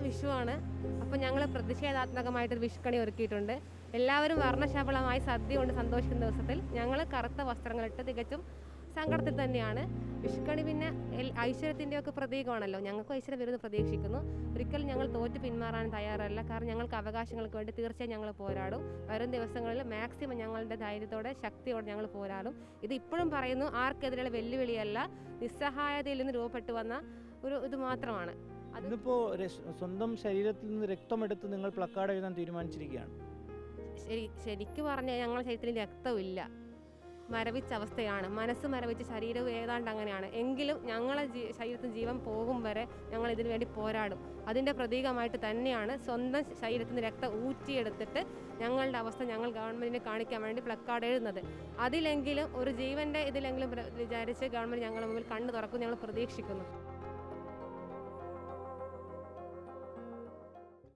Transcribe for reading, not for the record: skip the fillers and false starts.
വിഷുവാണ്. അപ്പോൾ ഞങ്ങൾ പ്രതിഷേധാത്മകമായിട്ടൊരു വിഷുക്കണി ഒരുക്കിയിട്ടുണ്ട്. എല്ലാവരും വർണ്ണശബളമായി സദ്യ കൊണ്ട് സന്തോഷിക്കുന്ന ദിവസത്തിൽ ഞങ്ങൾ കറുത്ത വസ്ത്രങ്ങളിട്ട് തികച്ചും സങ്കടത്തിൽ തന്നെയാണ്. വിഷുക്കണി പിന്നെ ഐശ്വര്യത്തിൻ്റെയൊക്കെ പ്രതീകമാണല്ലോ. ഞങ്ങൾക്ക് ഐശ്വര്യം വരുമെന്ന് പ്രതീക്ഷിക്കുന്നു. ഒരിക്കലും ഞങ്ങൾ തോറ്റ് പിന്മാറാൻ തയ്യാറല്ല. കാരണം ഞങ്ങൾക്ക് അവകാശങ്ങൾക്ക് വേണ്ടി തീർച്ചയായും ഞങ്ങൾ പോരാടും. വരും ദിവസങ്ങളിൽ മാക്സിമം ഞങ്ങളുടെ ധൈര്യത്തോടെ ശക്തിയോടെ ഞങ്ങൾ പോരാടും. ഇത് ഇപ്പോഴും പറയുന്നു, ആർക്കെതിരെയുള്ള വെല്ലുവിളിയല്ല, നിസ്സഹായതയിൽ നിന്ന് രൂപപ്പെട്ടു വന്ന ഇത് മാത്രമാണ്. അതിപ്പോൾ സ്വന്തം ശരീരത്തിൽ നിന്ന് രക്തമെടുത്ത് നിങ്ങൾ പ്ലക്കാർഡ് എഴുതാൻ തീരുമാനിച്ചിരിക്കുകയാണ്. ശരിക്കും പറഞ്ഞാൽ ഞങ്ങളുടെ ശരീരത്തിൽ രക്തമില്ല, മരവിച്ച അവസ്ഥയാണ്. മനസ്സ് മരവിച്ച് ശരീരവും ഏതാണ്ട് അങ്ങനെയാണ്. എങ്കിലും ഞങ്ങളെ ശരീരത്തിൽ ജീവൻ പോകും വരെ ഞങ്ങൾ ഇതിനു വേണ്ടി പോരാടും. അതിൻ്റെ പ്രതീകമായിട്ട് തന്നെയാണ് സ്വന്തം ശരീരത്തിൽ നിന്ന് രക്തം ഊറ്റിയെടുത്തിട്ട് ഞങ്ങളുടെ അവസ്ഥ ഞങ്ങൾ ഗവൺമെൻറ്റിനെ കാണിക്കാൻ വേണ്ടി പ്ലക്കാർഡ് എഴുതുന്നത്. അതിലെങ്കിലും ഒരു ജീവൻ്റെ ഇതിലെങ്കിലും വിചാരിച്ച് ഗവൺമെൻറ് ഞങ്ങളുടെ മുമ്പിൽ കണ്ണു തുറക്കും ഞങ്ങൾ പ്രതീക്ഷിക്കുന്നു.